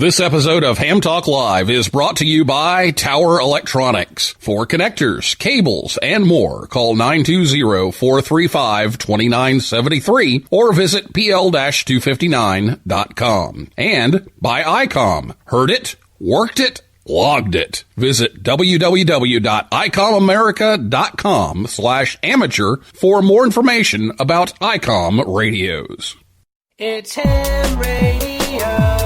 This episode of Ham Talk Live is brought to you by Tower Electronics. For connectors, cables, and more, call 920-435-2973 or visit pl-259.com. And by ICOM. Heard it, worked it, logged it. Visit www.icomamerica.com/amateur for more information about ICOM radios. It's Ham Radio.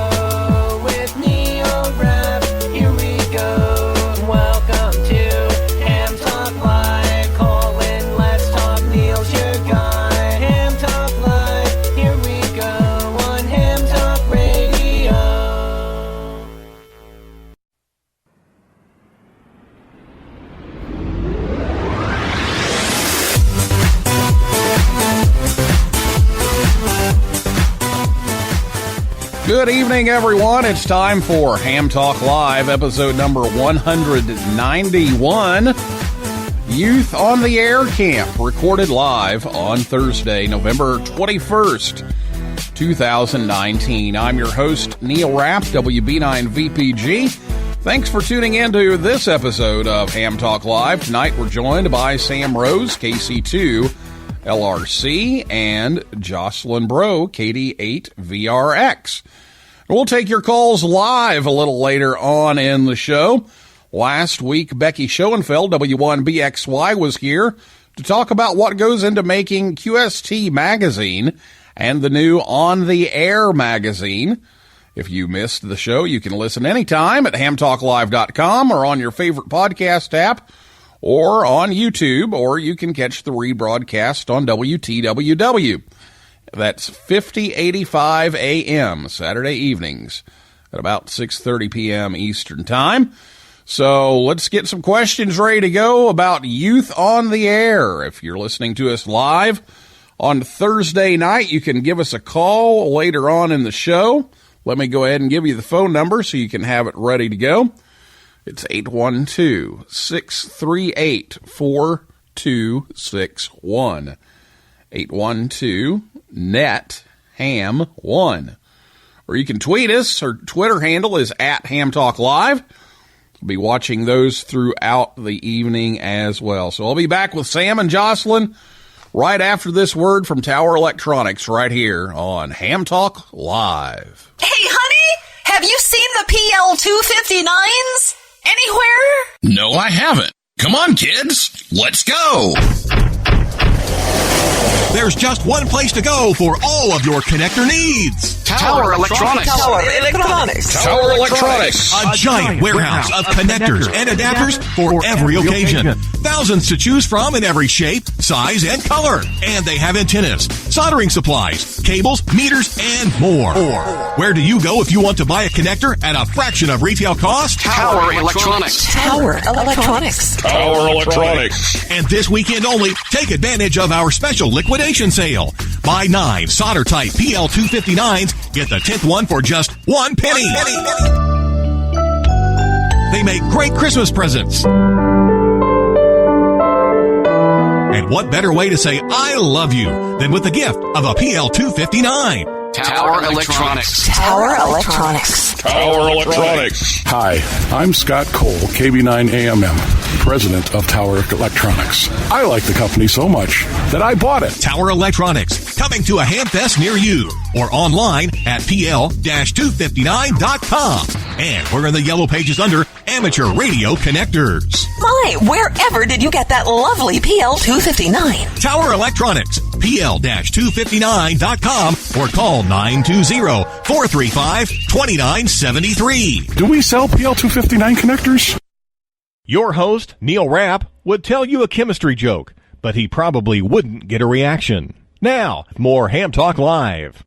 Good evening, everyone. It's time for Ham Talk Live, episode number 191. Youth on the Air Camp, recorded live on Thursday, November 21st, 2019. I'm your host, Neil Rapp, WB9VPG. Thanks for tuning in to this episode of Ham Talk Live. Tonight, we're joined by Sam Rose, KC2 LRC, and Jocelyn Bro, KD8VRX. We'll take your calls live a little later on in the show. Last week, Becky Schoenfeld, W1BXY, was here to talk about what goes into making QST Magazine and the new On the Air magazine. If you missed the show, you can listen anytime at hamtalklive.com or on your favorite podcast app or on YouTube, or you can catch the rebroadcast on WTWW. That's 5085 AM, Saturday evenings at about 6:30 p.m. Eastern Time. So let's get some questions ready to go about Youth on the Air. If you're listening to us live on Thursday night, you can give us a call later on in the show. Let me go ahead and give you the phone number so you can have it ready to go. It's 812-638-4261. 812-NET-HAM1. Or you can tweet us. Our Twitter handle is @HamTalkLive. We'll be watching those throughout the evening as well. So I'll be back with Sam and Jocelyn right after this word from Tower Electronics right here on Ham Talk Live. Hey, honey, have you seen the PL259s anywhere? No, I haven't. Come on, kids. Let's go. There's just one place to go for all of your connector needs. Tower Electronics. Tower Electronics. Tower Electronics. A giant warehouse of connectors and adapters for every occasion. Thousands to choose from in every shape, size, and color. And they have antennas, soldering supplies, cables, meters, and more. Where do you go if you want to buy a connector at a fraction of retail cost? Tower Electronics. Tower Electronics. Tower Electronics. And this weekend only, take advantage of our special liquidation sale. Buy 9 solder-type PL259s, get the 10th one for just $1 penny. They make great Christmas presents. And what better way to say I love you than with the gift of a PL259? Tower Electronics. Tower Electronics. Tower Electronics. Hi, I'm Scott Cole, KB9AMM, president of Tower Electronics. I like the company so much that I bought it. Tower Electronics, coming to a Hamfest near you, or online at pl-259.com. And we're in the yellow pages under Amateur Radio Connectors. My, wherever did you get that lovely PL259? Tower Electronics, pl-259.com, or call 920-435-2973. Do we sell PL259 connectors? Your host, Neil Rapp, would tell you a chemistry joke, but he probably wouldn't get a reaction. Now, more Ham Talk Live.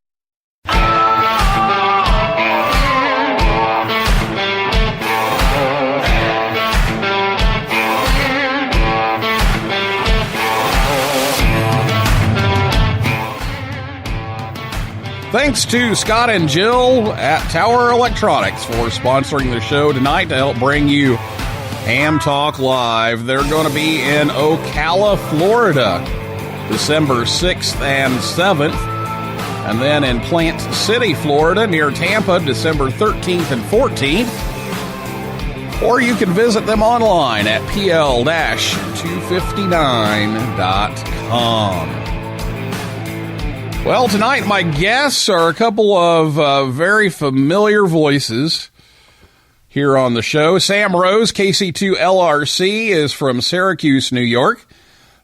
Thanks to Scott and Jill at Tower Electronics for sponsoring the show tonight to help bring you Ham Talk Live. They're going to be in Ocala, Florida, December 6th and 7th And then in Plant City, Florida, near Tampa, December 13th and 14th. Or you can visit them online at pl-259.com. Well, tonight my guests are a couple of very familiar voices here on the show. Sam Rose, KC2LRC, is from Syracuse, New York.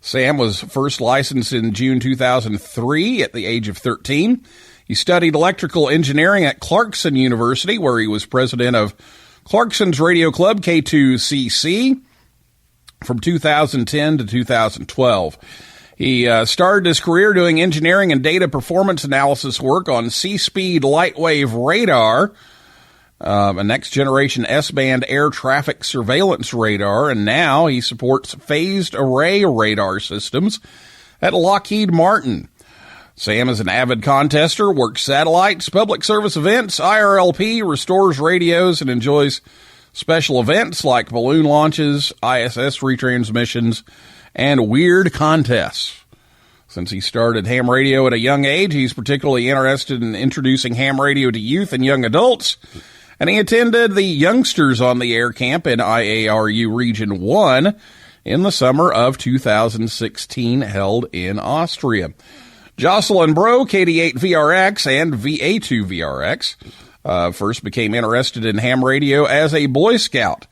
Sam was first licensed in June 2003 at the age of 13. He studied electrical engineering at Clarkson University, where he was president of Clarkson's radio club, K2CC, from 2010 to 2012. He started his career doing engineering and data performance analysis work on C-Speed Lightwave Radar, a next-generation S-band air traffic surveillance radar, and now he supports phased array radar systems at Lockheed Martin. Sam is an avid contester, works satellites, public service events, IRLP, restores radios, and enjoys special events like balloon launches, ISS retransmissions, and weird contests. Since he started ham radio at a young age, he's particularly interested in introducing ham radio to youth and young adults, and he attended the Youngsters on the Air camp in IARU Region 1 in the summer of 2016, held in Austria. Jocelyn Bro, KD8VRX and VA2VRX, first became interested in ham radio as a Boy Scout.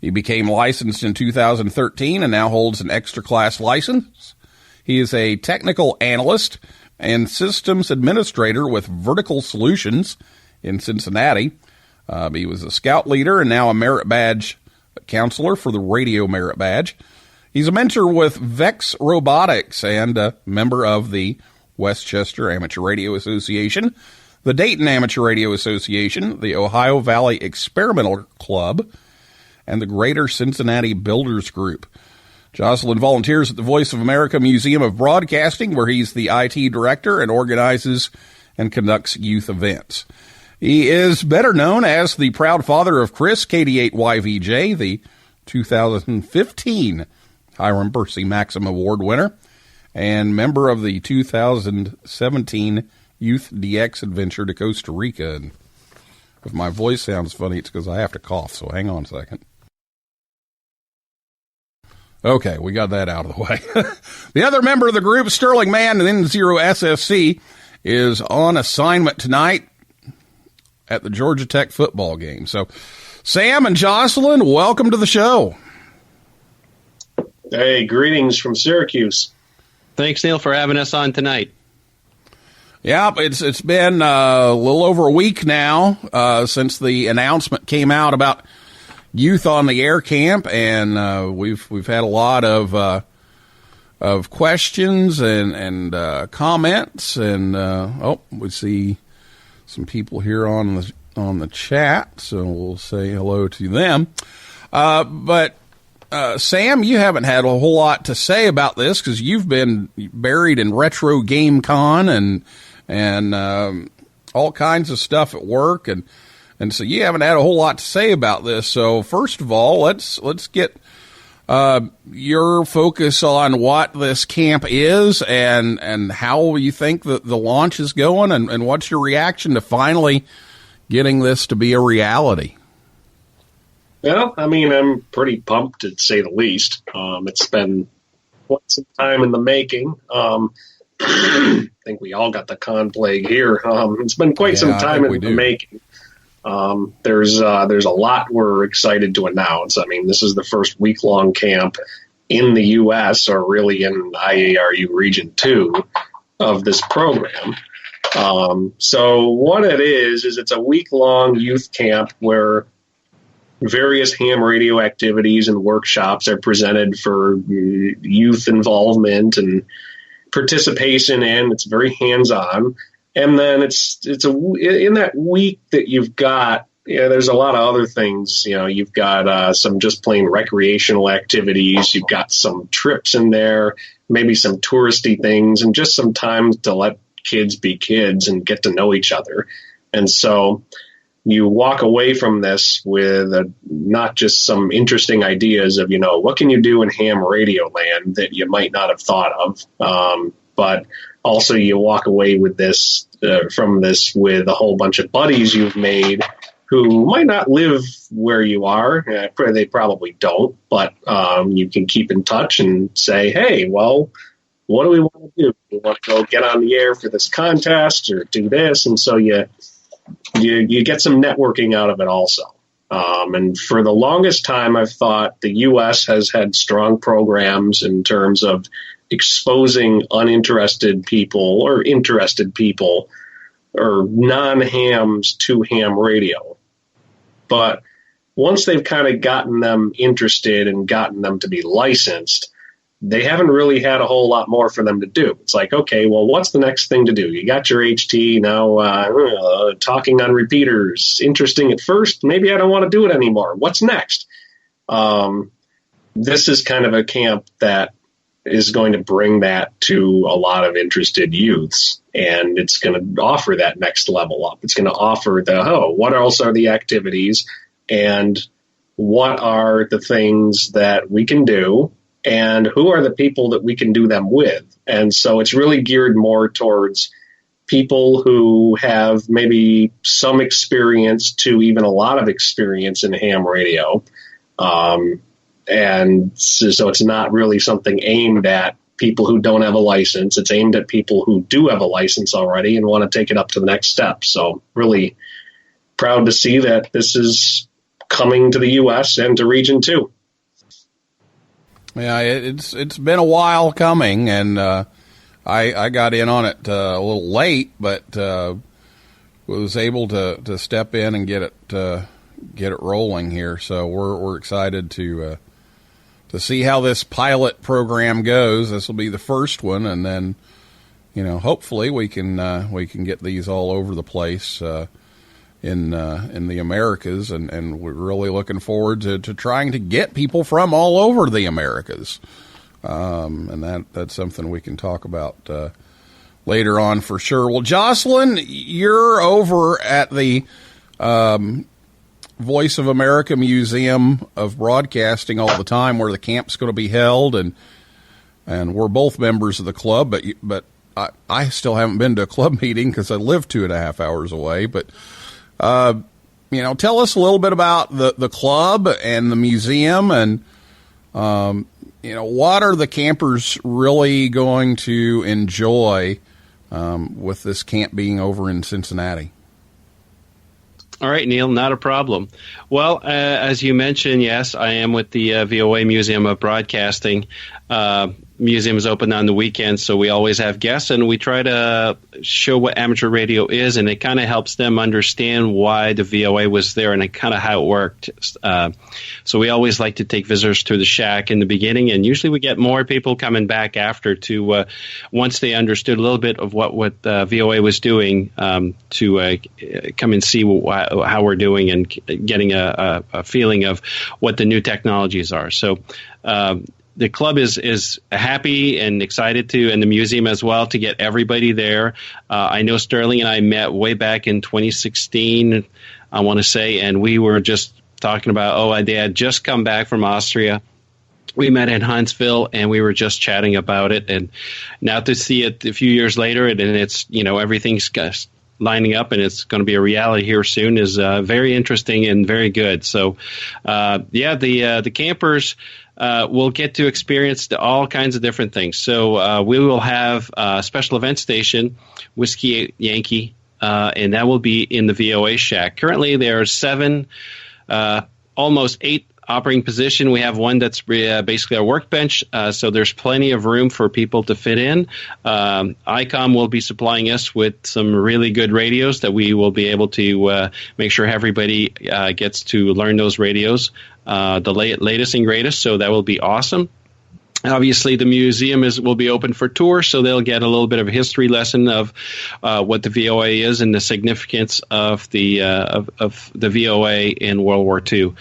He became licensed in 2013 and now holds an extra class license. He is a technical analyst and systems administrator with Vertical Solutions in Cincinnati. He was a scout leader and now a merit badge counselor for the Radio Merit Badge. He's a mentor with Vex Robotics and a member of the Westchester Amateur Radio Association, the Dayton Amateur Radio Association, the Ohio Valley Experimental Club, and the Greater Cincinnati Builders Group. Jocelyn volunteers at the Voice of America Museum of Broadcasting, where he's the IT director and organizes and conducts youth events. He is better known as the proud father of Chris, KD8YVJ, the 2015 Hiram Percy Maxim Award winner, and member of the 2017 Youth DX Adventure to Costa Rica. And if my voice sounds funny, it's because I have to cough, so hang on a second. Okay, we got that out of the way. The other member of the group, Sterling Mann, and N0 SFC, is on assignment tonight at the Georgia Tech football game. So, Sam and Jocelyn, welcome to the show. Hey, greetings from Syracuse. Thanks, Neil, for having us on tonight. Yeah, it's been a little over a week now since the announcement came out about Youth on the Air camp, and we've had a lot of questions and comments, and we see some people here on the chat, so we'll say hello to them. But Sam, you haven't had a whole lot to say about this because you've been buried in Retro Game Con and all kinds of stuff at work, and so you haven't had a whole lot to say about this. So first of all, let's get your focus on what this camp is and how you think the launch is going, and what's your reaction to finally getting this to be a reality. Well, I mean, I'm pretty pumped, to say the least. It's been quite some time in the making. I think we all got the con plague here. It's been quite some time in the making. There's a lot we're excited to announce. I mean, this is the first week-long camp in the U.S., or really in IARU Region 2 of this program. So what it is it's a week-long youth camp where various ham radio activities and workshops are presented for youth involvement and participation in. It's very hands-on. And then it's in that week that you've got, there's a lot of other things. You've got some just plain recreational activities. You've got some trips in there, maybe some touristy things, and just some time to let kids be kids and get to know each other. And so you walk away from this with not just some interesting ideas of, what can you do in ham radio land that you might not have thought of, but also you walk away with this from this with a whole bunch of buddies you've made who might not live where you are. They probably don't, but you can keep in touch and say, hey, well, what do we want to do? We want to go get on the air for this contest or do this. And so you get some networking out of it also. And for the longest time, I've thought the U.S. has had strong programs in terms of exposing uninterested people or interested people or non-hams to ham radio. But once they've kind of gotten them interested and gotten them to be licensed, they haven't really had a whole lot more for them to do. It's like, okay, well, what's the next thing to do? You got your HT, now talking on repeaters. Interesting at first. Maybe I don't want to do it anymore. What's next? This is kind of a camp that is going to bring that to a lot of interested youths, and it's going to offer that next level up. It's going to offer what else are the activities, and what are the things that we can do, and who are the people that we can do them with. And so it's really geared more towards people who have maybe some experience to even a lot of experience in ham radio. And so it's not really something aimed at people who don't have a license. It's aimed at people who do have a license already and want to take it up to the next step. So really proud to see that this is coming to the U.S. and to Region 2. Yeah, it's been a while coming, and I got in on it a little late, but was able to step in and get it rolling here. So we're excited to see how this pilot program goes. This will be the first one, and then hopefully we can get these all over the place in the Americas, and we're really looking forward to trying to get people from all over the Americas, and that's something we can talk about later on for sure. Well, Jocelyn, you're over at the Voice of America Museum of Broadcasting all the time, where the camp's going to be held, and we're both members of the club, but I still haven't been to a club meeting because I live 2.5 hours away. But tell us a little bit about the club and the museum, and what are the campers really going to enjoy with this camp being over in Cincinnati? All right, Neil, not a problem. Well, as you mentioned, yes, I am with the VOA Museum of Broadcasting. Museum is open on the weekends, so we always have guests, and we try to show what amateur radio is, and it kind of helps them understand why the VOA was there and kind of how it worked. So we always like to take visitors to the shack in the beginning, and usually we get more people coming back after to once they understood a little bit of what VOA was doing, to come and see how we're doing and getting a feeling of what the new technologies are. So the club is happy and excited to, and the museum as well, to get everybody there. I know Sterling and I met way back in 2016, I want to say, and we were just talking about, they had just come back from Austria. We met in Huntsville, and we were just chatting about it. And now to see it a few years later, and it's, everything's lining up, and it's going to be a reality here soon, is very interesting and very good. So, the campers will get to experience all kinds of different things. So we will have a special event station, Whiskey Yankee, and that will be in the VOA shack. Currently, there are 7, almost 8 operating position. We have one that's basically a workbench, so there's plenty of room for people to fit in. ICOM will be supplying us with some really good radios that we will be able to make sure everybody gets to learn those radios, the latest and greatest, so that will be awesome. Obviously, the museum will be open for tours, so they'll get a little bit of a history lesson of what the VOA is and the significance of the VOA in World War II.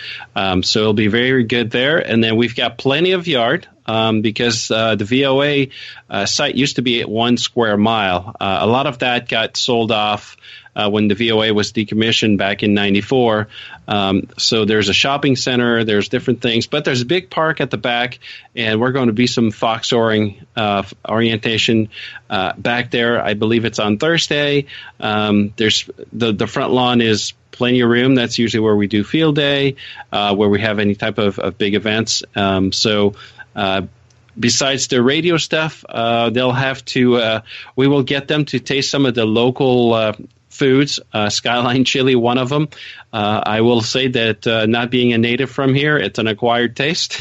So it'll be very good there. And then we've got plenty of yard. because the VOA site used to be at 1 square mile. A lot of that got sold off when the VOA was decommissioned back in '94. So there's a shopping center, there's different things, but there's a big park at the back, and we're going to be some fox soaring orientation back there. I believe it's on Thursday. There's the front lawn is plenty of room. That's usually where we do field day, where we have any type of big events. Besides the radio stuff, they'll have to. We will get them to taste some of the local foods. Skyline chili, one of them. I will say that not being a native from here, it's an acquired taste.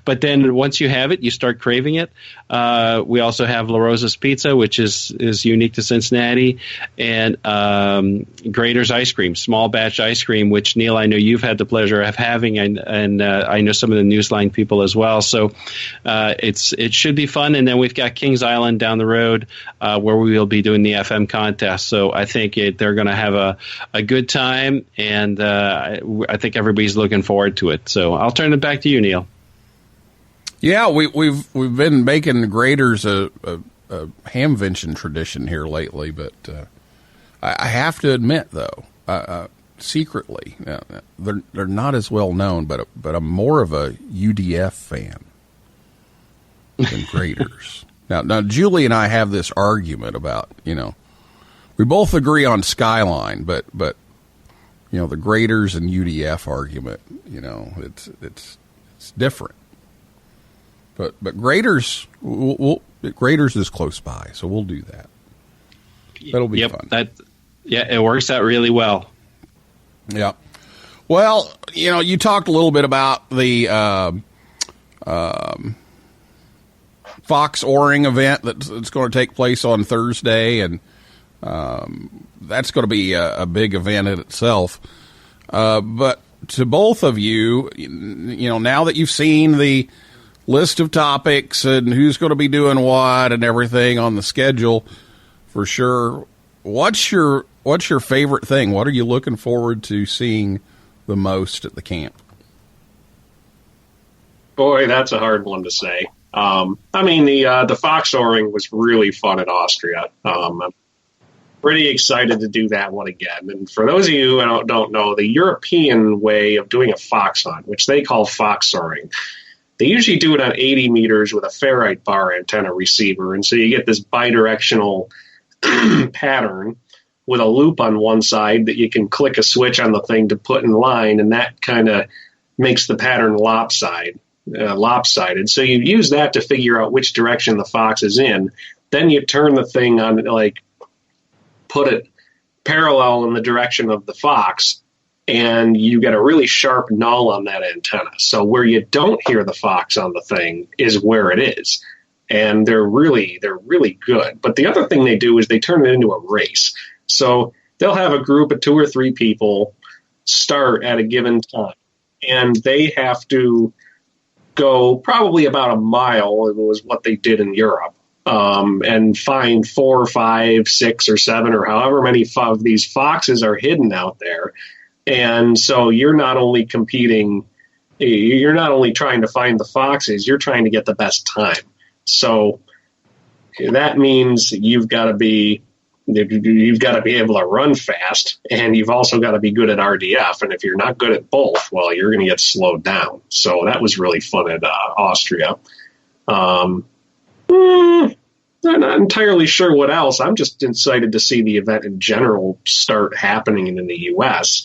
But then once you have it, you start craving it. We also have La Rosa's Pizza, which is unique to Cincinnati, and Grader's Ice Cream, small batch ice cream, which, Neil, I know you've had the pleasure of having, and I know some of the Newsline people as well. So it should be fun. And then we've got Kings Island down the road where we will be doing the FM contest. So I think they're going to have a good time, and I think everybody's looking forward to it. So I'll turn it back to you, Neil. Yeah, we've been making Graders a Hamvention tradition here lately, but I have to admit, though, secretly, they're not as well known, but I'm more of a UDF fan than Graders. Now, Julie and I have this argument about, we both agree on Skyline, but the Graders and UDF argument, it's different. But Graders, Graders is close by, so we'll do that. That'll be fun. It works out really well. Yeah. Well, you talked a little bit about the fox oaring event that's going to take place on Thursday, and that's going to be a big event in itself. But to both of you, now that you've seen the list of topics and who's going to be doing what and everything on the schedule, for sure, what's your favorite thing? What are you looking forward to seeing the most at the camp? Boy, that's a hard one to say. The fox soaring was really fun at Austria. I'm pretty excited to do that one again. And for those of you who don't know, the European way of doing a fox hunt, which they call fox soaring, they usually do it on 80 meters with a ferrite bar antenna receiver. And so you get this bidirectional pattern with a loop on one side that you can click a switch on the thing to put in line, and that kind of makes the pattern lopsided. So you use that to figure out which direction the fox is in. Then you turn the thing on, put it parallel in the direction of the fox, and you get a really sharp null on that antenna. So where you don't hear the fox on the thing is where it is. And they're really good. But the other thing they do is they turn it into a race. So they'll have a group of 2 or 3 people start at a given time, and they have to go probably about a mile. It was what they did in Europe. And find 4, 5, 6, or 7, or however many of these foxes are hidden out there. And so you're not only trying to find the foxes, you're trying to get the best time. So that means you've got to be able to run fast, and you've also got to be good at RDF. And if you're not good at both, well, you're going to get slowed down. So that was really fun at Austria. I'm not entirely sure what else. I'm just excited to see the event in general start happening in the U.S.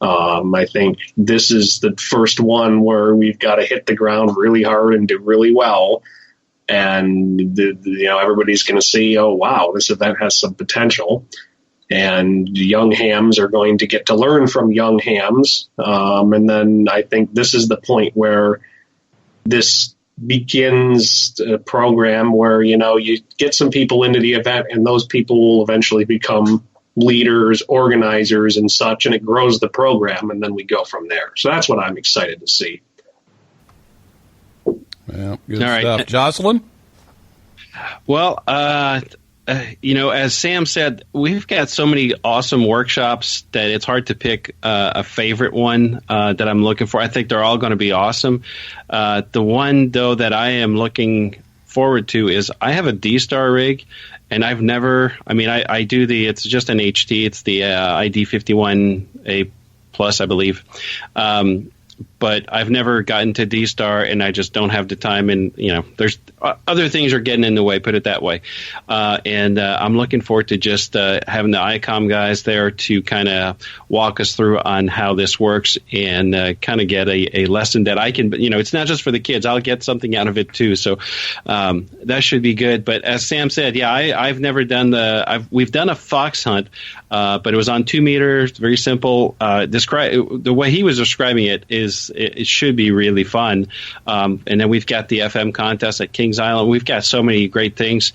I think this is the first one where we've got to hit the ground really hard and do really well. And everybody's going to see, oh, wow, this event has some potential. And young hams are going to get to learn from young hams. And then I think this is the point where this begins a program where, you get some people into the event, and those people will eventually become leaders, organizers, and such, and it grows the program, and then we go from there. So that's what I'm excited to see. Yeah, good stuff. Jocelyn? Well, as Sam said, we've got so many awesome workshops that it's hard to pick a favorite one that I'm looking for. I think they're all going to be awesome. The one, though, that I am looking forward to is I have a D-Star rig, and I've never, I do it's just an HT. It's the ID51A Plus, I believe. But I've never gotten to D-Star, and I just don't have the time. And, there's other things are getting in the way, put it that way. And I'm looking forward to just having the ICOM guys there to kind of walk us through on how this works and kind of get a lesson that I can, it's not just for the kids. I'll get something out of it too. So that should be good. But as Sam said, I've never done we've done a fox hunt, but it was on 2 meters, very simple. The way he was describing it is it should be really fun. And then we've got the FM contest at Kings Island. We've got so many great things.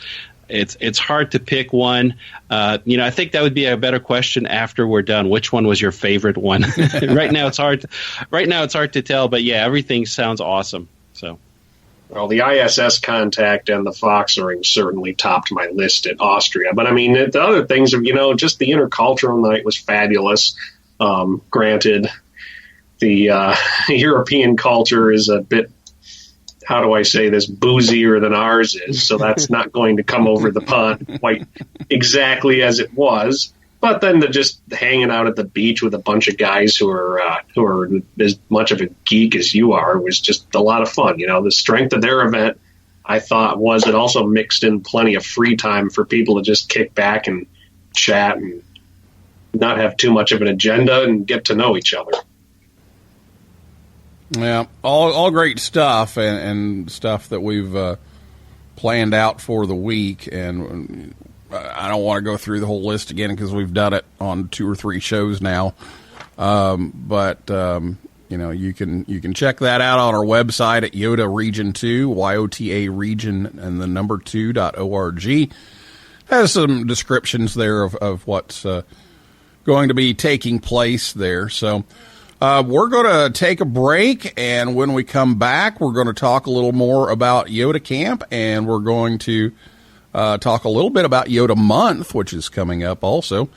It's hard to pick one. I think that would be a better question after we're done. Which one was your favorite one? Right now it's hard to tell, but yeah, everything sounds awesome. So. Well, the ISS contact and the Fox ring certainly topped my list at Austria. But the other things of, just the intercultural night was fabulous. Granted, the European culture is a bit, how do I say this, boozier than ours is. So that's not going to come over the pond quite exactly as it was. But then just hanging out at the beach with a bunch of guys who are as much of a geek as you are was just a lot of fun. The strength of their event, I thought, was it also mixed in plenty of free time for people to just kick back and chat and not have too much of an agenda and get to know each other. Yeah, all great stuff and stuff that we've planned out for the week, and I don't want to go through the whole list again because we've done it on 2 or 3 shows now. But you can check that out on our website at YOTA Region 2, YOTA Region and the number 2.org. Has some descriptions there of what's going to be taking place there. So we're going to take a break, and when we come back, we're going to talk a little more about YOTA Camp, and we're going to talk a little bit about YOTA Month, which is coming up also.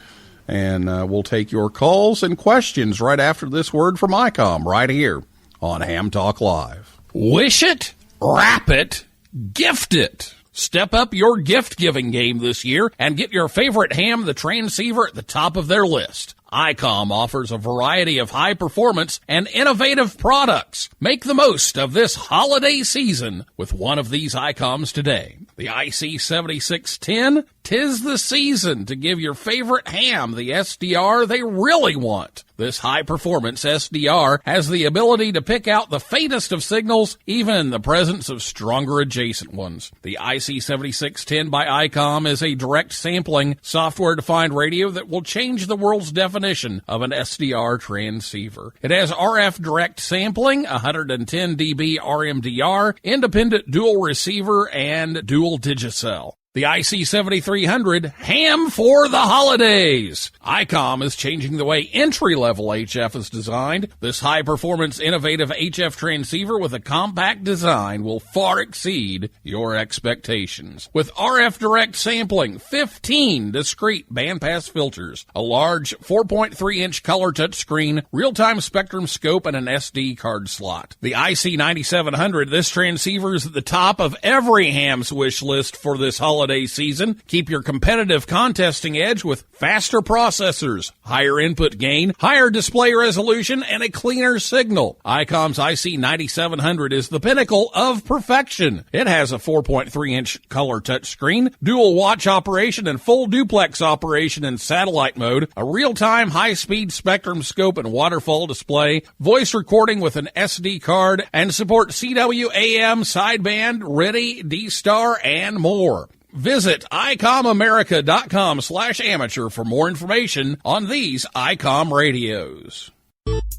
And we'll take your calls and questions right after this word from ICOM right here on Ham Talk Live. Wish it, wrap it, gift it. Step up your gift-giving game this year and get your favorite ham, the transceiver, at the top of their list. ICOM offers a variety of high-performance and innovative products. Make the most of this holiday season with one of these ICOMs today. The IC7610, 'tis the season to give your favorite ham the SDR they really want. This high-performance SDR has the ability to pick out the faintest of signals, even in the presence of stronger adjacent ones. The IC7610 by ICOM is a direct sampling, software-defined radio that will change the world's definition of an SDR transceiver. It has RF direct sampling, 110 dB RMDR, independent dual receiver, and dual digicel. The IC7300, ham for the holidays. ICOM is changing the way entry-level HF is designed. This high-performance, innovative HF transceiver with a compact design will far exceed your expectations. With RF direct sampling, 15 discrete bandpass filters, a large 4.3-inch color touchscreen, real-time spectrum scope, and an SD card slot. The IC9700, this transceiver is at the top of every ham's wish list for this holiday season. Keep your competitive contesting edge with faster processors, higher input gain, higher display resolution, and a cleaner signal. ICOM's IC9700 is the pinnacle of perfection. It has a 4.3-inch color touchscreen, dual watch operation and full duplex operation in satellite mode, a real-time high-speed spectrum scope and waterfall display, voice recording with an SD card, and support CWAM, sideband, RTTY, D-Star, and more. Visit ICOMAmerica.com/amateur for more information on these ICOM radios.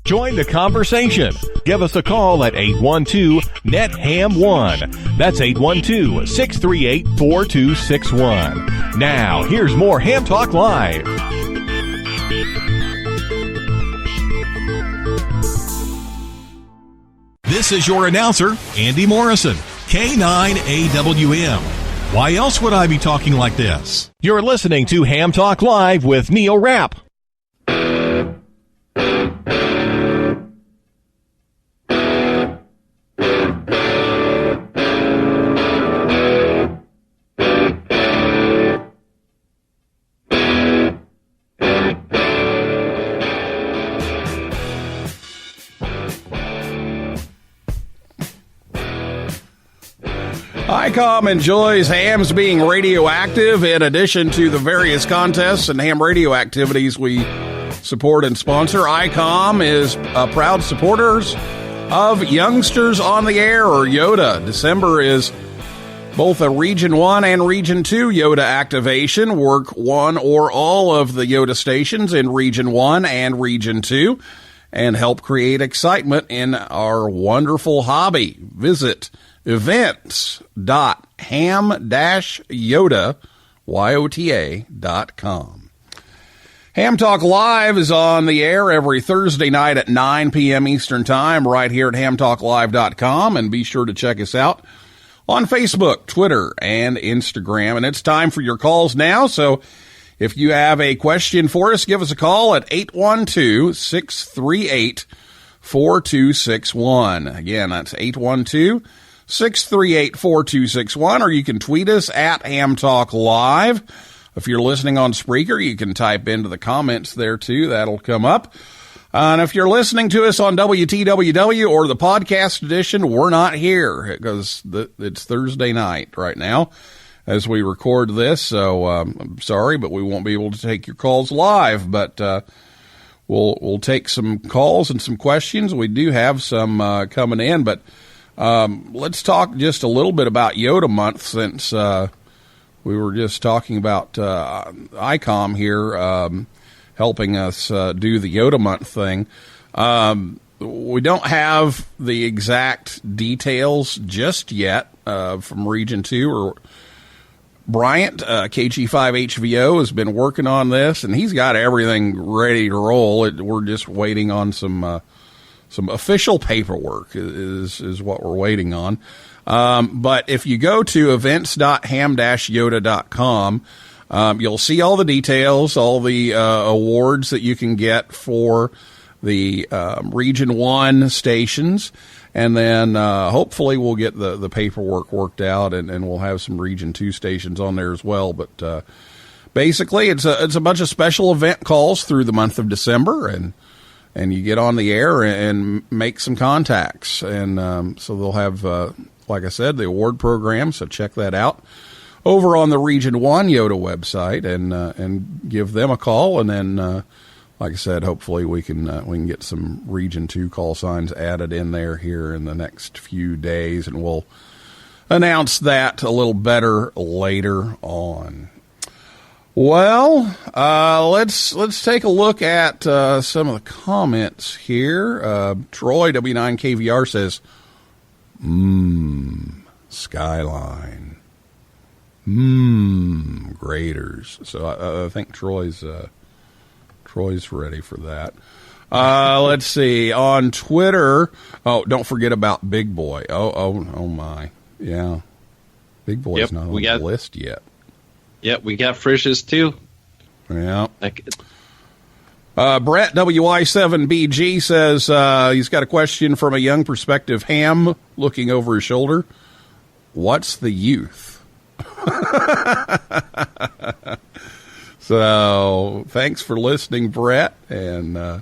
Join the conversation. Give us a call at 812-NET-HAM1. That's 812-638-4261. Now, here's more Ham Talk Live. This is your announcer, Andy Morrison, K9AWM. Why else would I be talking like this? You're listening to Ham Talk Live with Neil Rapp. ICOM enjoys hams being radioactive in addition to the various contests and ham radio activities we support and sponsor. ICOM is proud supporters of Youngsters on the Air, or YOTA. December is both a Region 1 and Region 2 YOTA activation. Work one or all of the YOTA stations in Region 1 and Region 2 and help create excitement in our wonderful hobby. Visit events.ham-yota.com. Ham Talk Live is on the air every Thursday night at 9 p.m. Eastern Time right here at hamtalklive.com, and be sure to check us out on Facebook, Twitter, and Instagram. And it's time for your calls now, so if you have a question for us, give us a call at 812-638-4261. Again, that's 812-638-4261, or you can tweet us at Ham Talk Live. If you're listening on Spreaker, you can type into the comments there too. That'll come up. And if you're listening to us on WTWW or the podcast edition, we're not here because it's Thursday night right now as we record this. So I'm sorry, but we won't be able to take your calls live. But we'll take some calls and some questions. We do have some coming in, but let's talk just a little bit about YOTA month, since we were just talking about ICOM here helping us do the YOTA month thing. We don't have the exact details just yet from Region 2. Or Bryant, KG5HVO, has been working on this, and he's got everything ready to roll. We're just waiting on some official paperwork is what we're waiting on. But if you go to events.ham-yota.com, you'll see all the details, all the awards that you can get for the Region 1 stations. And then hopefully we'll get the paperwork worked out, and we'll have some Region 2 stations on there as well. But basically, it's a bunch of special event calls through the month of December, and you get on the air and make some contacts. And so they'll have, like I said, the award program, so check that out over on the Region 1 YOTA website, and give them a call. And then, like I said, hopefully we can get some Region 2 call signs added in there here in the next few days, and we'll announce that a little better later on. Well, let's take a look at some of the comments here. Troy, W9KVR, says, Skyline. Graders. So I think Troy's ready for that. Let's see. On Twitter, don't forget about Big Boy. Oh my. Yeah. Big Boy's not on the list yet. Yep, we got Frisch's too. Yeah. Brett, WI7BG, says he's got a question from a young prospective ham looking over his shoulder. What's the youth? So thanks for listening, Brett. And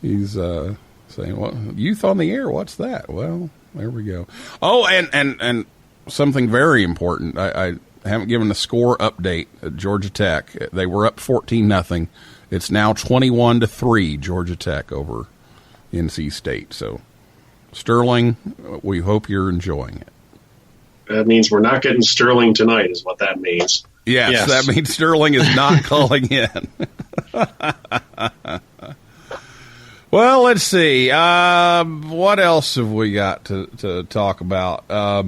he's saying, "What youth on the air? What's that?" Well, there we go. Oh, and something very important. I haven't given a score update at Georgia Tech. They were up 14-0. It's now 21-3 Georgia Tech over NC State. So, Sterling, we hope you're enjoying it. That means we're not getting Sterling tonight, is what that means. Yes. That means Sterling is not calling in. Well, let's see. What else have we got to talk about?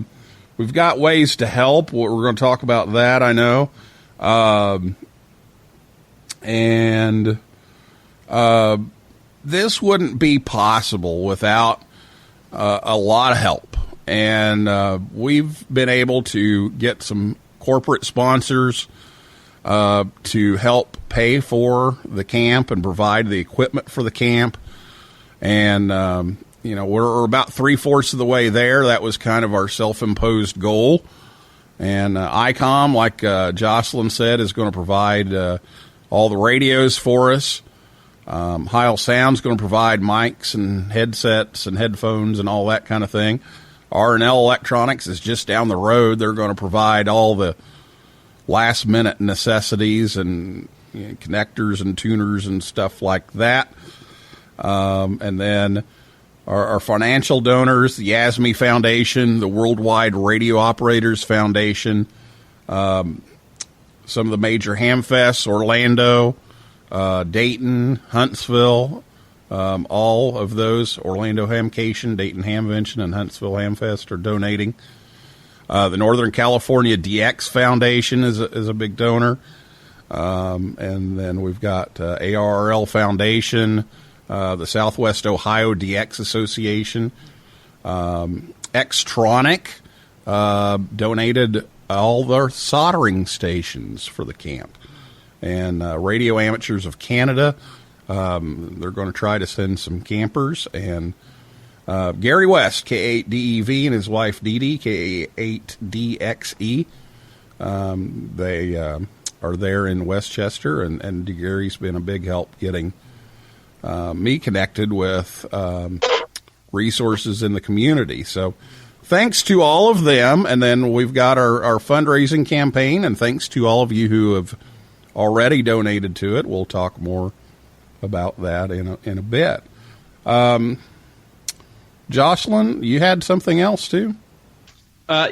We've got ways to help. We're going to talk about that, I know. And this wouldn't be possible without a lot of help. and we've been able to get some corporate sponsors to help pay for the camp and provide the equipment for the camp. And, we're about 3/4 of the way there. That was kind of our self-imposed goal. And ICOM, like Jocelyn said, is going to provide all the radios for us. Heil Sound's going to provide mics and headsets and headphones and all that kind of thing. R&L Electronics is just down the road. They're going to provide all the last-minute necessities and connectors and tuners and stuff like that. And then our financial donors, the YASME Foundation, the Worldwide Radio Operators Foundation, some of the major hamfests, Orlando, Dayton, Huntsville, all of those, Orlando Hamcation, Dayton Hamvention, and Huntsville Hamfest are donating. The Northern California DX Foundation is a big donor. And then we've got ARRL Foundation, the Southwest Ohio DX Association. Xtronic donated all their soldering stations for the camp. And Radio Amateurs of Canada, they're going to try to send some campers. And Gary West, K8DEV, and his wife Dee Dee, K8DXE, they are there in Westchester, and Gary's been a big help getting me connected with resources in the community. So thanks to all of them. And then we've got our fundraising campaign, and thanks to all of you who have already donated to it. We'll talk more about that in a bit. Jocelyn, you had something else too?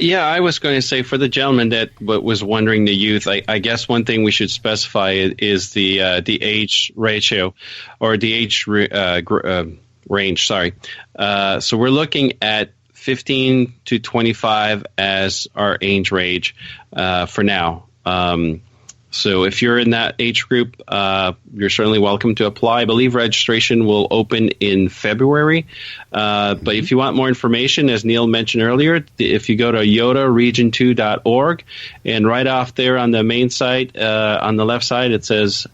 Yeah, I was going to say, for the gentleman that was wondering the youth, I guess one thing we should specify is the age ratio, or the age range. Sorry. So we're looking at 15 to 25 as our age range for now. So if you're in that age group, you're certainly welcome to apply. I believe registration will open in February. But if you want more information, as Neil mentioned earlier, if you go to yotaregion2.org, and right off there on the main site, on the left side, it says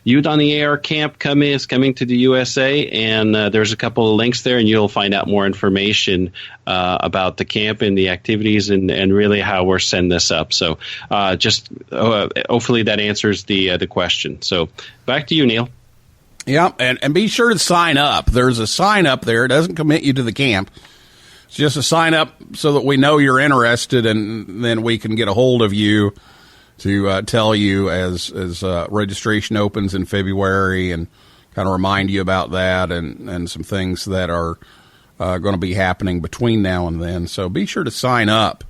Youth on the Air Camp is coming to the USA, and there's a couple of links there, and you'll find out more information about the camp and the activities and really how we're setting this up. So just hopefully that answers the question. So back to you, Neil. Yeah, and be sure to sign up. There's a sign up there. It doesn't commit you to the camp. It's just a sign up so that we know you're interested, and then we can get a hold of you to tell you as registration opens in February, and kind of remind you about that and some things that are going to be happening between now and then. So be sure to sign up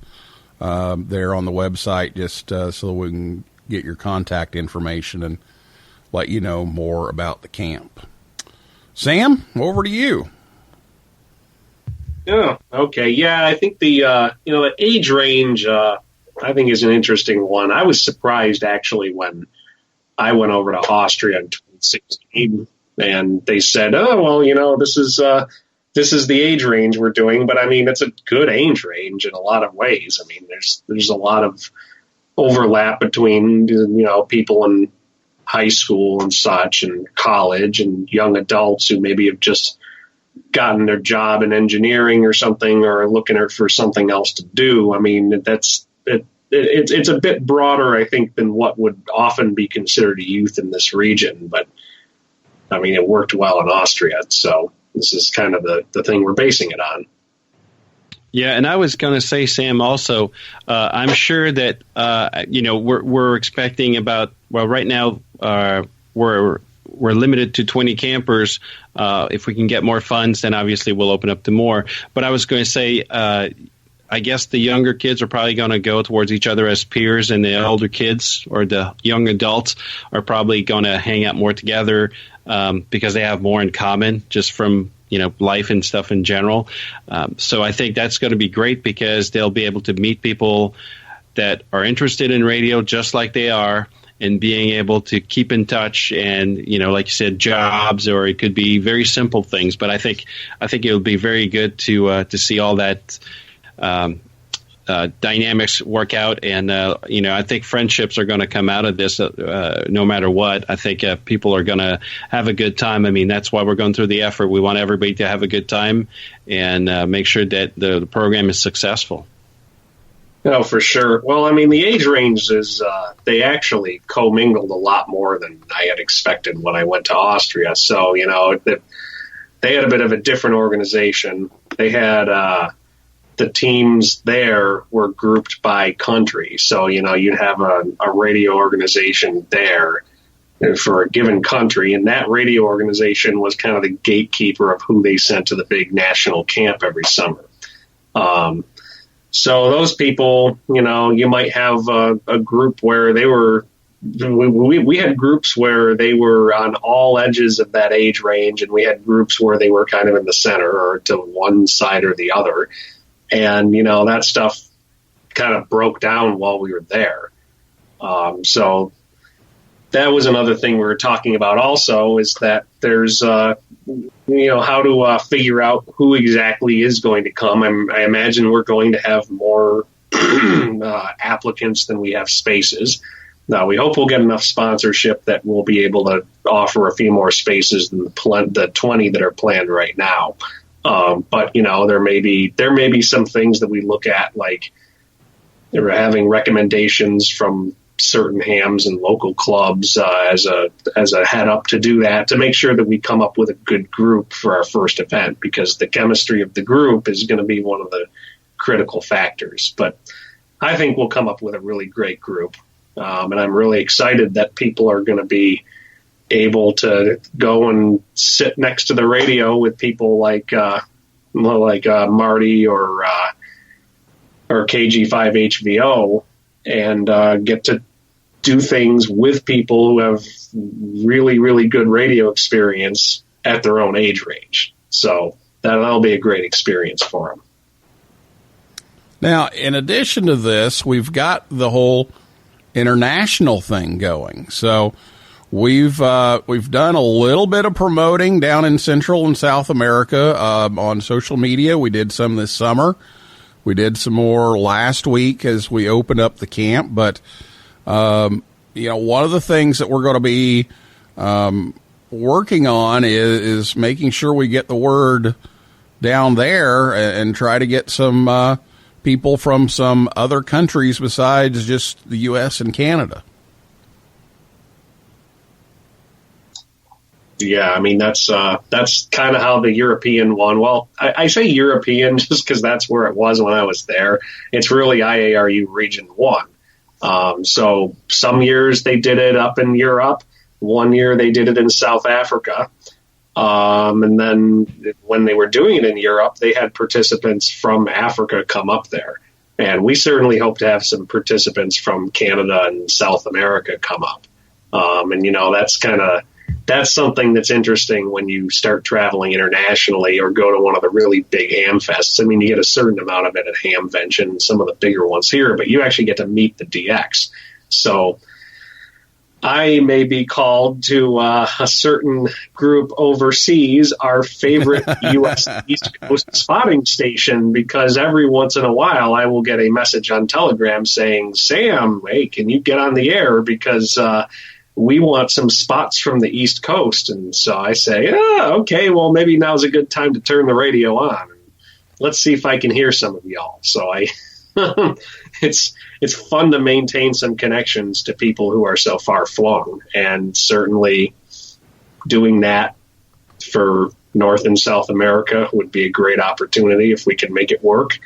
there on the website, just so we can get your contact information and let you know more about the camp. Sam, over to you. Oh, okay. Yeah, I think the age range I think is an interesting one. I was surprised actually when I went over to Austria in 2016, and they said, "Oh, well, this is the age range we're doing." But I mean, it's a good age range in a lot of ways. I mean, there's a lot of overlap between people in high school and such, and college, and young adults who maybe have just gotten their job in engineering or something, or looking for something else to do. I mean, it's a bit broader, I think, than what would often be considered youth in this region. But I mean, it worked well in Austria, so this is kind of the thing we're basing it on. Yeah, and I was going to say, Sam, also, I'm sure that we're expecting about, well, right now we're limited to 20 campers. If we can get more funds, then obviously we'll open up to more. But I was going to say, I guess the younger kids are probably going to go towards each other as peers, and the older kids or the young adults are probably going to hang out more together because they have more in common just from life and stuff in general. So I think that's going to be great because they'll be able to meet people that are interested in radio just like they are, and being able to keep in touch, and like you said, jobs, or it could be very simple things. But I think it'll be very good to see all that dynamics work out, and I think friendships are going to come out of this no matter what. I think people are going to have a good time. I mean, that's why we're going through the effort. We want everybody to have a good time and make sure that the program is successful. No, for sure. Well, I mean, the age range is, they actually commingled a lot more than I had expected when I went to Austria. So, they had a bit of a different organization. They had, the teams there were grouped by country. So, you'd have a radio organization there for a given country, and that radio organization was kind of the gatekeeper of who they sent to the big national camp every summer. So those people, you might have a group where they were, we had groups where they were on all edges of that age range, and we had groups where they were kind of in the center or to one side or the other. And, that stuff kind of broke down while we were there. So that was another thing we were talking about also, is that there's, how to figure out who exactly is going to come. I imagine we're going to have more applicants than we have spaces. Now, we hope we'll get enough sponsorship that we'll be able to offer a few more spaces than the 20 that are planned right now. But there may be some things that we look at, like they're having recommendations from certain hams and local clubs as a head up to do that, to make sure that we come up with a good group for our first event, because the chemistry of the group is going to be one of the critical factors. But I think we'll come up with a really great group, and I'm really excited that people are going to be able to go and sit next to the radio with people like Marty or KG5HVO, and get to do things with people who have really, really good radio experience at their own age range. So that'll be a great experience for them. Now, in addition to this, we've got the whole international thing going. So we've done a little bit of promoting down in Central and South America on social media. We did some this summer. We did some more last week as we opened up the camp. But, one of the things that we're going to be working on is making sure we get the word down there and try to get some people from some other countries besides just the U.S. and Canada. Yeah, I mean, that's kind of how the European one. Well, I say European just because that's where it was when I was there. It's really IARU Region 1. So some years they did it up in Europe. One year they did it in South Africa. And then when they were doing it in Europe, they had participants from Africa come up there. And we certainly hope to have some participants from Canada and South America come up. That's something that's interesting when you start traveling internationally or go to one of the really big ham fests. I mean, you get a certain amount of it at Hamvention and some of the bigger ones here, but you actually get to meet the DX. So I may be called to a certain group overseas, our favorite U.S. East Coast spotting station, because every once in a while I will get a message on Telegram saying, Sam, hey, can you get on the air? Because we want some spots from the East Coast. And so I say, okay, well, maybe now's a good time to turn the radio on. Let's see if I can hear some of y'all. So it's fun to maintain some connections to people who are so far flung, and certainly doing that for North and South America would be a great opportunity if we can make it work.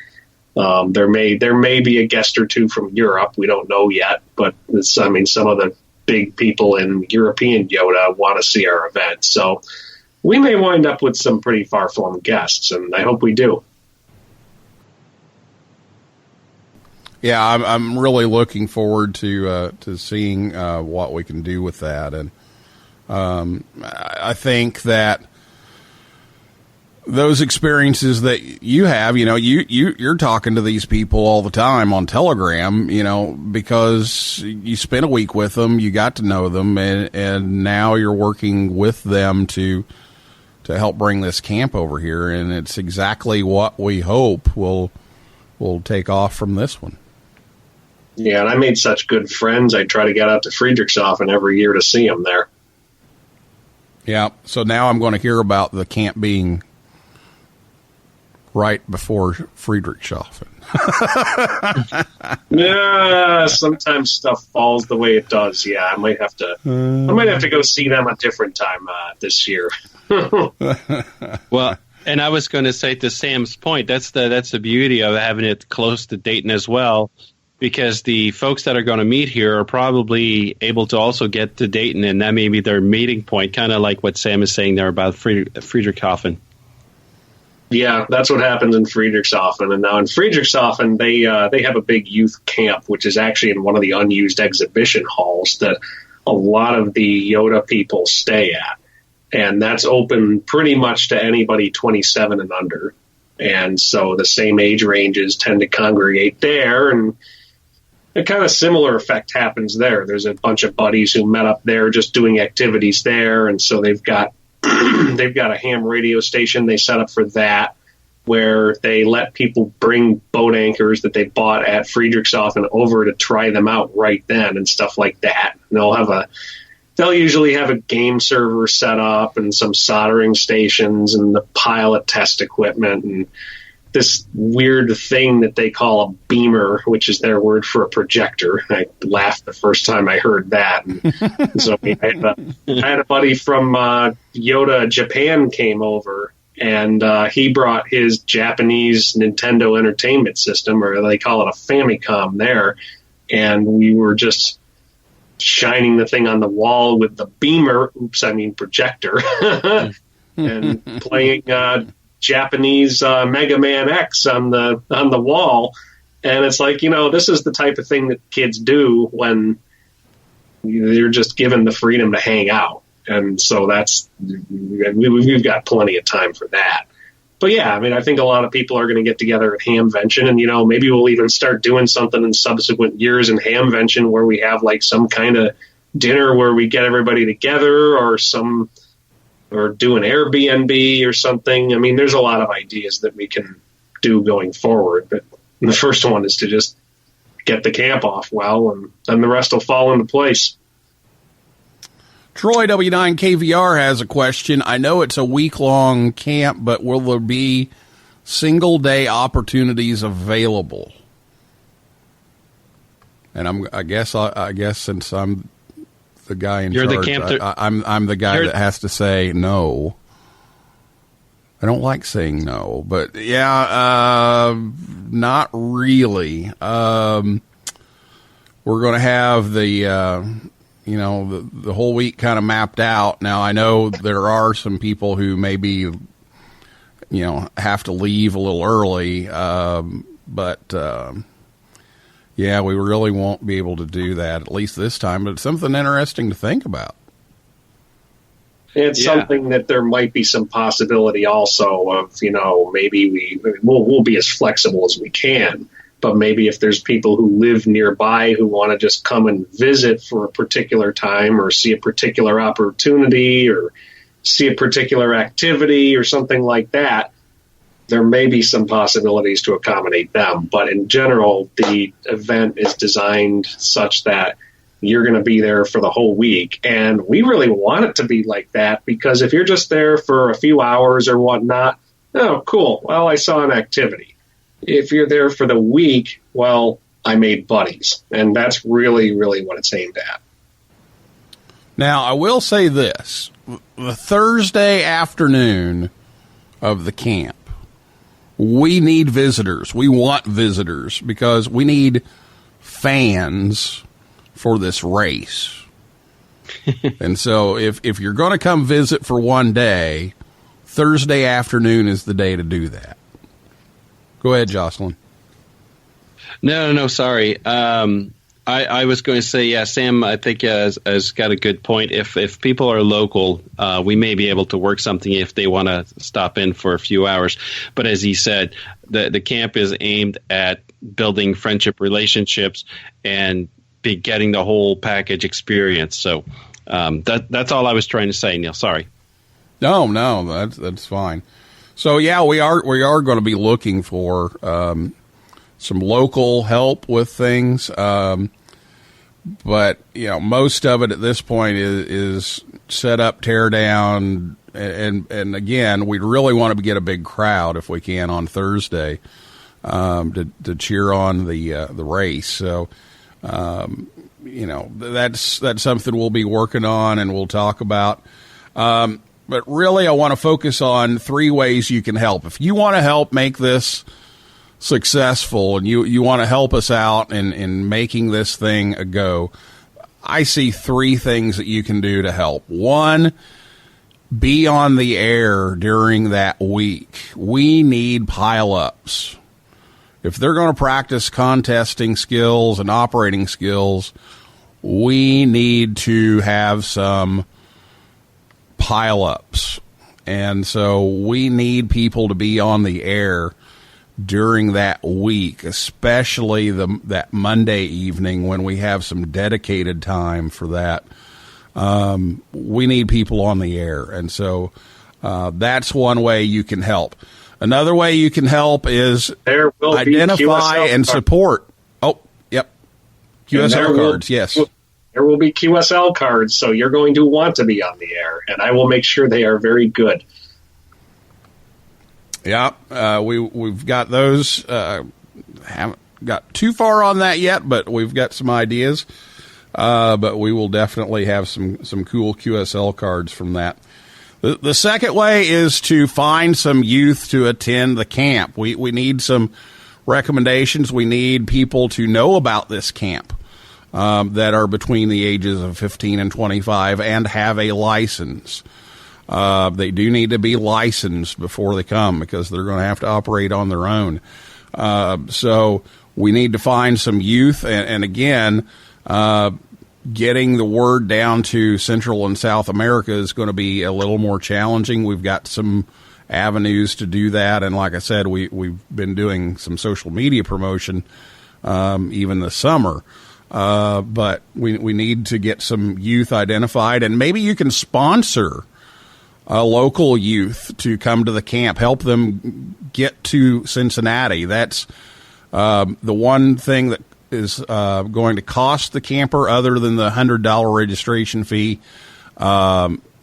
There may be a guest or two from Europe. We don't know yet, but some of the big people in European Yoda want to see our event. So we may wind up with some pretty far-flung guests, and I hope we do. Yeah, I'm really looking forward to seeing what we can do with that, and I think that those experiences that you have, you're talking to these people all the time on Telegram, because you spent a week with them, you got to know them, and now you're working with them to help bring this camp over here, and it's exactly what we hope will will take off from this one. Yeah, and I made such good friends. I try to get out to Friedrichshafen every year to see them there. Yeah, so now I'm going to hear about the camp being right before Friedrichshafen. Yeah, sometimes stuff falls the way it does. Yeah, I might have to go see them a different time this year. Well, and I was going to say, to Sam's point, that's the beauty of having it close to Dayton as well, because the folks that are going to meet here are probably able to also get to Dayton, and that may be their meeting point, kind of like what Sam is saying there about Friedrichshafen. Yeah, that's what happens in Friedrichshafen. And now in Friedrichshafen, they have a big youth camp, which is actually in one of the unused exhibition halls that a lot of the Yoda people stay at. And that's open pretty much to anybody 27 and under. And so the same age ranges tend to congregate there, and a kind of similar effect happens there. There's a bunch of buddies who met up there just doing activities there, and so they've got a ham radio station they set up for that, where they let people bring boat anchors that they bought at Friedrichshafen over to try them out right then and stuff like that. And they'll usually have a game server set up and some soldering stations and the pile of test equipment and this weird thing that they call a beamer, which is their word for a projector. I laughed the first time I heard that. And so I had a buddy from Yoda Japan came over, and he brought his Japanese Nintendo Entertainment System, or they call it a Famicom there, and we were just shining the thing on the wall with the beamer, projector, and playing Japanese Mega Man X on the wall. And it's like, this is the type of thing that kids do when they're just given the freedom to hang out. And so we've got plenty of time for that. But yeah, I think a lot of people are going to get together at Hamvention, and maybe we'll even start doing something in subsequent years in Hamvention where we have like some kind of dinner where we get everybody together, or do an Airbnb or something. There's a lot of ideas that we can do going forward, but the first one is to just get the camp off well, and then the rest will fall into place. Troy W9KVR has a question. I know it's a week-long camp, but will there be single-day opportunities available? And I guess since I'm the guy in charge, I'm the guy that has to say no. I don't like saying no, but yeah, not really. We're going to have the whole week kind of mapped out. Now, I know there are some people who maybe, have to leave a little early, but yeah, we really won't be able to do that, at least this time, but it's something interesting to think about. It's something that there might be some possibility also of, maybe we'll be as flexible as we can. But maybe if there's people who live nearby who want to just come and visit for a particular time, or see a particular opportunity, or see a particular activity or something like that, there may be some possibilities to accommodate them. But in general, the event is designed such that you're going to be there for the whole week. And we really want it to be like that, because if you're just there for a few hours or whatnot, oh, cool. Well, I saw an activity. If you're there for the week, well, I made buddies. And that's really, really what it's aimed at. Now, I will say this. The Thursday afternoon of the camp, we need visitors. We want visitors because we need fans for this race. And so if you're going to come visit for one day, Thursday afternoon is the day to do that. Go ahead, Jocelyn. No, sorry. I was going to say, yeah, Sam, I think has got a good point. If people are local, we may be able to work something if they want to stop in for a few hours. But as he said, the camp is aimed at building friendship relationships and be getting the whole package experience. So that's all I was trying to say, Neil. Sorry. No, that's fine. So yeah, we are going to be looking for local help with things. But most of it at this point is set up, tear down, and again, we really want to get a big crowd if we can on Thursday to cheer on the race. So that's something we'll be working on and we'll talk about. But really, I want to focus on 3 ways you can help. If you want to help make this successful and you want to help us out in making this thing a go, I see 3 things that you can do to help. 1, be on the air during that week. We need pile-ups. If they're going to practice contesting skills and operating skills, we need to have some pile-ups. And so we need people to be on the air during that week, especially that Monday evening when we have some dedicated time for that. We need people on the air. And so that's one way you can help. Another way you can help is identify and support. Oh, yep. QSL cards, yes. There will be QSL cards, so you're going to want to be on the air, and I will make sure they are very good. Yeah, we've got those. Haven't got too far on that yet, but we've got some ideas. But we will definitely have some cool QSL cards from that. The second way is to find some youth to attend the camp. We need some recommendations. We need people to know about this camp that are between the ages of 15 and 25 and have a license. They do need to be licensed before they come because they're going to have to operate on their own. So we need to find some youth. And again, getting the word down to Central and South America is going to be a little more challenging. We've got some avenues to do that. And like I said, we've been doing some social media promotion even this summer. But we need to get some youth identified. And maybe you can sponsor local youth to come to the camp, help them get to Cincinnati. That's the one thing that is going to cost the camper, other than the $100 registration fee,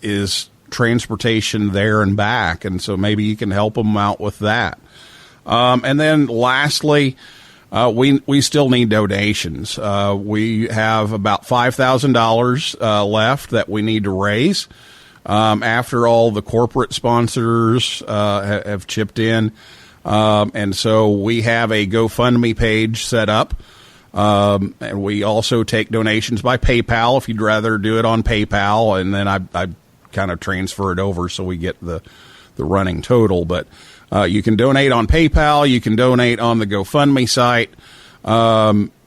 is transportation there and back. And so maybe you can help them out with that. And then lastly, we still need donations. We have about $5,000 left that we need to raise. After all the corporate sponsors have chipped in. And so we have a GoFundMe page set up. And we also take donations by PayPal if you'd rather do it on PayPal. And then I kind of transfer it over so we get the running total. But you can donate on PayPal. You can donate on the GoFundMe site.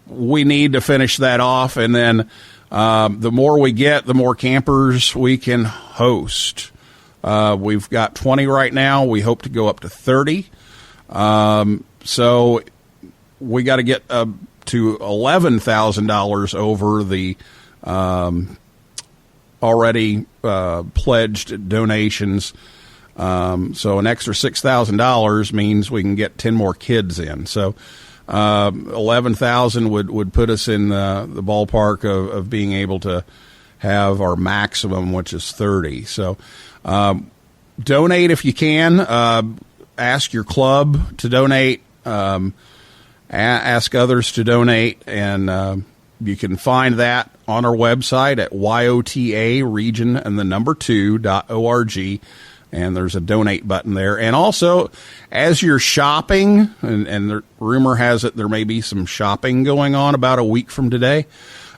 We need to finish that off. And then the more we get, the more campers we can host. We've got 20 right now. We hope to go up to 30. So we got to get to $11,000 over the already pledged donations. So an extra $6,000 means we can get 10 more kids in. So 11,000 would put us in the ballpark of being able to have our maximum, which is 30. So donate if you can. Ask your club to donate. Ask others to donate, and you can find that on our website at YOTA-region and the number 2.org. And there's a donate button there. And also, as you're shopping, and the rumor has it there may be some shopping going on about a week from today.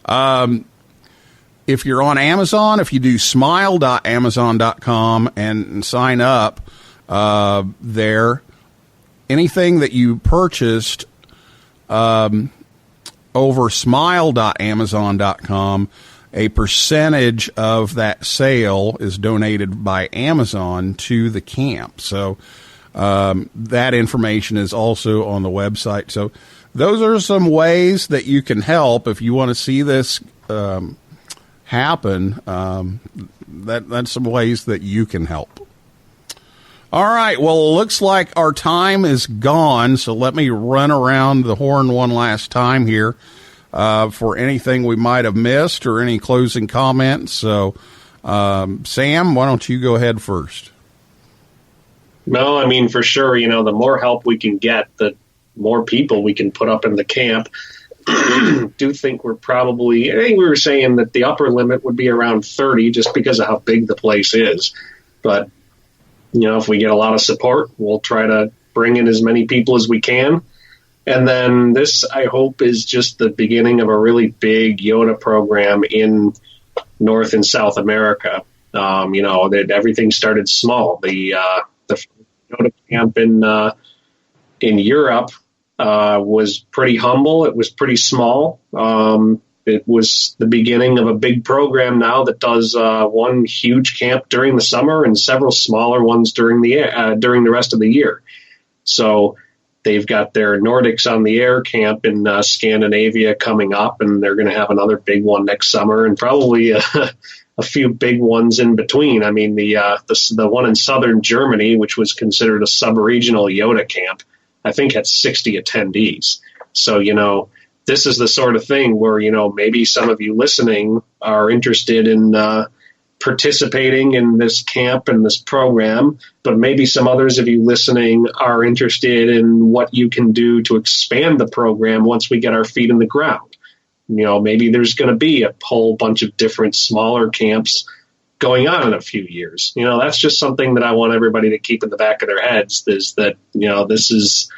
If you're on Amazon, if you do smile.amazon.com and sign up there, anything that you purchased over smile.amazon.com, a percentage of that sale is donated by Amazon to the camp. So that information is also on the website. So those are some ways that you can help if you want to see this happen. That's some ways that you can help. All right. Well, it looks like our time is gone, so let me run around the horn one last time here for anything we might have missed or any closing comments. So, Sam, why don't you go ahead first? No, I mean, for sure, the more help we can get, the more people we can put up in the camp. Do think I think we were saying that the upper limit would be around 30 just because of how big the place is. But, if we get a lot of support, we'll try to bring in as many people as we can. And then this, I hope, is just the beginning of a really big YOTA program in North and South America. That everything started small. The YOTA camp in Europe was pretty humble. It was pretty small. It was the beginning of a big program now that does one huge camp during the summer and several smaller ones during the rest of the year. So they've got their Nordics on the Air camp in Scandinavia coming up, and they're going to have another big one next summer, and probably a few big ones in between. I mean, the one in southern Germany, which was considered a sub-regional YOTA camp, I think had 60 attendees. So, this is the sort of thing where, maybe some of you listening are interested in participating in this camp and this program, but maybe some others of you listening are interested in what you can do to expand the program once we get our feet in the ground. Maybe there's going to be a whole bunch of different smaller camps going on in a few years. That's just something that I want everybody to keep in the back of their heads, is that, this is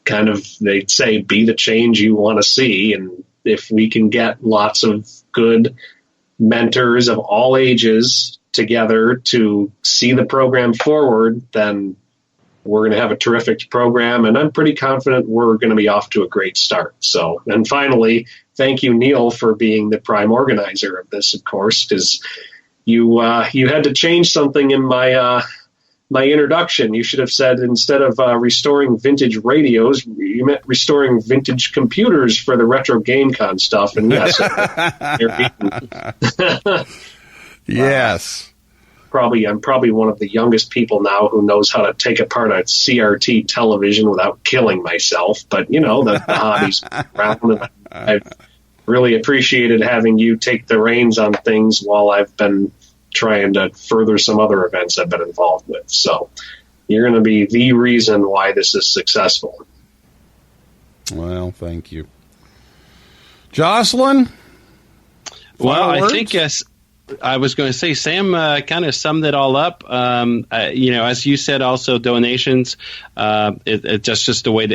kind of, they'd say, be the change you want to see. And if we can get lots of good mentors of all ages together to see the program forward, then we're going to have a terrific program. And I'm pretty confident we're going to be off to a great start. So, and finally, thank you, Neil, for being the prime organizer of this, of course, because you had to change something in my introduction. You should have said, instead of restoring vintage radios, you meant restoring vintage computers for the Retro GameCon stuff. And yes, yes, I'm probably one of the youngest people now who knows how to take apart a CRT television without killing myself. But the hobby's around, and I've really appreciated having you take the reins on things while I've been trying to further some other events I've been involved with. So you're going to be the reason why this is successful. Well, thank you. Jocelyn? Well, words? I think, yes, I was going to say, Sam kind of summed it all up. As you said, also donations. It's just the way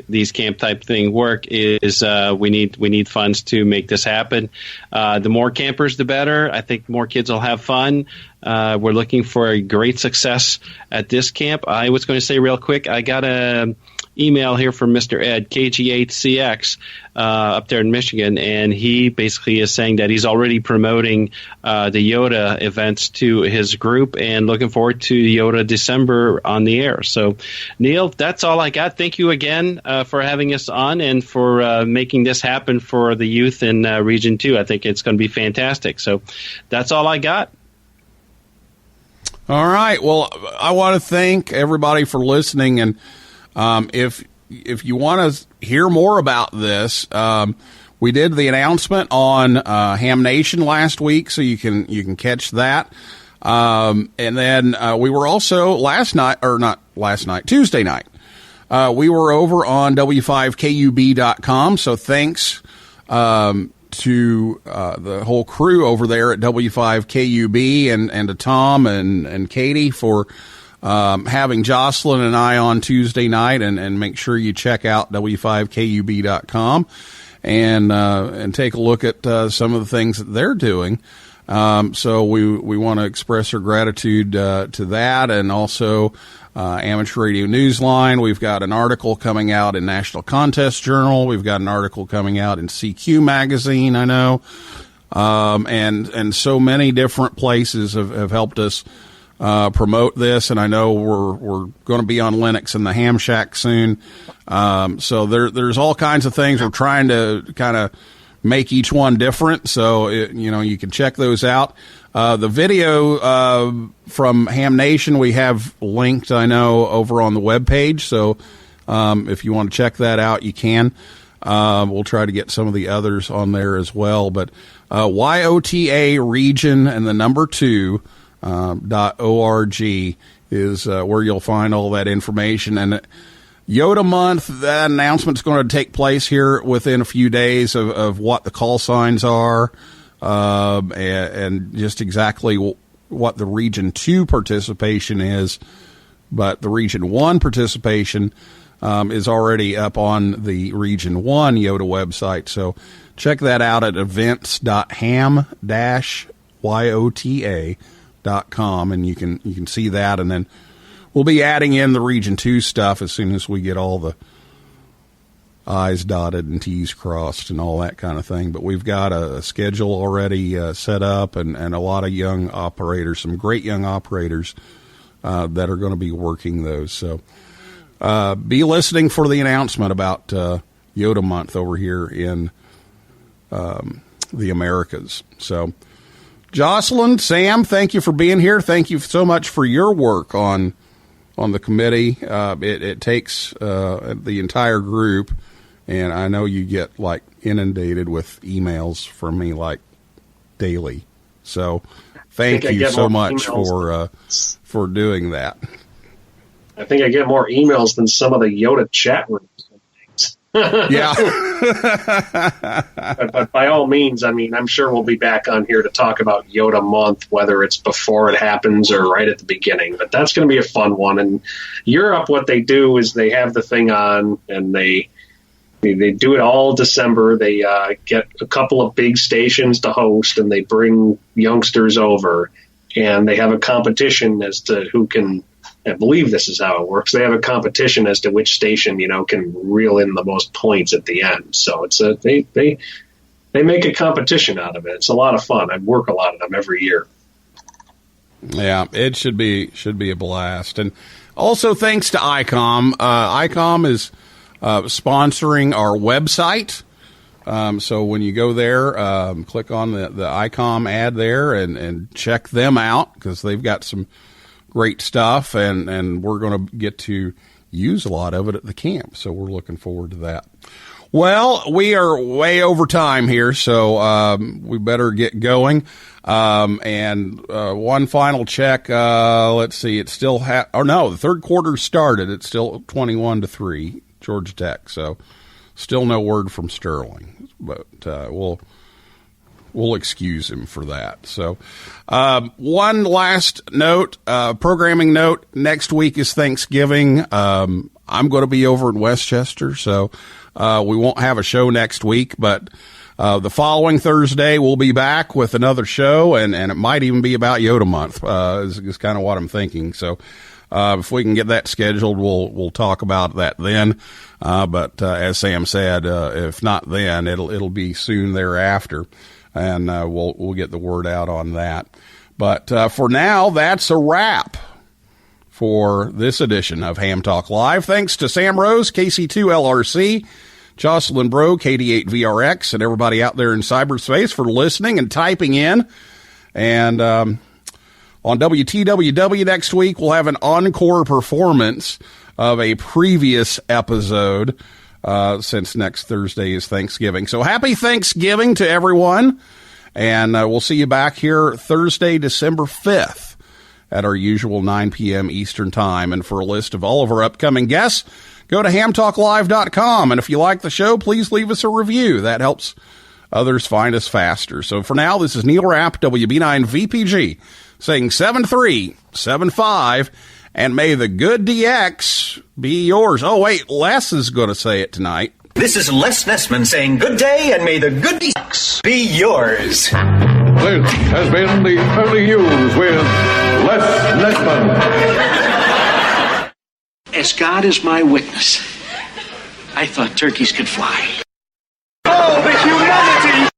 these camp type thing work is we need funds to make this happen. The more campers, the better. I think more kids will have fun. We're looking for a great success at this camp. I was going to say real quick, I got a email here from Mr. Ed, KG8CX, up there in Michigan, and he basically is saying that he's already promoting the YOTA events to his group and looking forward to YOTA December on the air. So, Neil, that's all I got. Thank you again for having us on and for making this happen for the youth in Region 2. I think it's going to be fantastic. So that's all I got. All right. Well, I want to thank everybody for listening, and if you want to hear more about this, we did the announcement on Ham Nation last week, so you can catch that. And then we were also Tuesday night. We were over on W5KUB.com. So thanks to the whole crew over there at W5KUB and to Tom and Katie for having Jocelyn and I on Tuesday night, and make sure you check out W5KUB.com and take a look at some of the things that they're doing. So we want to express our gratitude to that, and also Amateur Radio Newsline. We've got an article coming out in National Contest Journal. We've got an article coming out in CQ Magazine, I know, and so many different places have helped us promote this, and I know we're going to be on Linux in the Ham Shack soon. So there's all kinds of things. We're trying to kind of make each one different, so you can check those out. The video from Ham Nation we have linked, I know, over on the webpage. So if you want to check that out, you can. We'll try to get some of the others on there as well. But YOTA region and the number 2 .org is where you'll find all that information. And Yoda Month, that announcement's going to take place here within a few days of what the call signs are. And just exactly what the Region 2 participation is. But the Region 1 participation is already up on the Region 1 Yoda website. So check that out at events.ham-yota.com, and you can see that. And then we'll be adding in the Region 2 stuff as soon as we get all the I's dotted and T's crossed and all that kind of thing. But we've got a schedule already set up and a lot of young operators, some great young operators that are going to be working those. So be listening for the announcement about Yoda Month over here in the Americas. So, Jocelyn, Sam, thank you for being here. Thank you so much for your work on the committee. It takes the entire group. And I know you get like inundated with emails from me like daily. So thank you so much for doing that. I think I get more emails than some of the Yoda chat rooms. Yeah. but by all means, I mean, I'm sure we'll be back on here to talk about Yoda Month, whether it's before it happens or right at the beginning. But that's going to be a fun one. And Europe, what they do is they have the thing on and they do it all December. They get a couple of big stations to host, and they bring youngsters over, and they have a competition as to who can. I believe this is how it works. They have a competition as to which station can reel in the most points at the end. So it's they make a competition out of it. It's a lot of fun. I work a lot of them every year. Yeah, it should be a blast. And also thanks to ICOM. ICOM is sponsoring our website. So when you go there, click on the ICOM ad there and check them out because they've got some great stuff, and we're going to get to use a lot of it at the camp. So we're looking forward to that. Well, we are way over time here, so we better get going. And one final check. Let's see. It's still the third quarter started. It's still 21-3, Georgia Tech. So still no word from Sterling, but we'll excuse him for that. So one last note, programming note. Next week is Thanksgiving. I'm going to be over in Westchester, so we won't have a show next week, but the following Thursday we'll be back with another show, and it might even be about Yoda Month, is kind of what I'm thinking. So if we can get that scheduled, we'll talk about that then. But as Sam said, if not then, it'll be soon thereafter. And we'll get the word out on that. But for now, that's a wrap for this edition of Ham Talk Live. Thanks to Sam Rose, KC2LRC, Jocelyn Bro, KD8VRX, and everybody out there in cyberspace for listening and typing in. And on WTWW next week, we'll have an encore performance of a previous episode since next Thursday is Thanksgiving. So happy Thanksgiving to everyone, and we'll see you back here Thursday, December 5th at our usual 9 p.m. Eastern Time. And for a list of all of our upcoming guests, go to hamtalklive.com. And if you like the show, please leave us a review. That helps others find us faster. So for now, this is Neil Rapp, WB9VPG, saying 7375, and may the good DX be yours. Oh, wait, Les is going to say it tonight. This is Les Nessman saying good day, and may the good DX be yours. This has been the early news with Les Nessman. As God is my witness, I thought turkeys could fly. Oh, the humanity!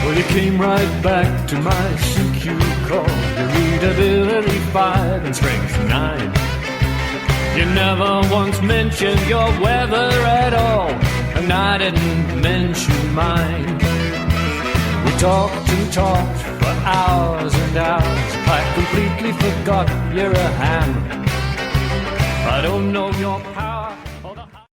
Well, you came right back to my CQ call. Your readability 5 and strength 9. You never once mentioned your weather at all, and I didn't mention mine. We talked and talked for hours and hours. I completely forgot you're a ham. I don't know your power.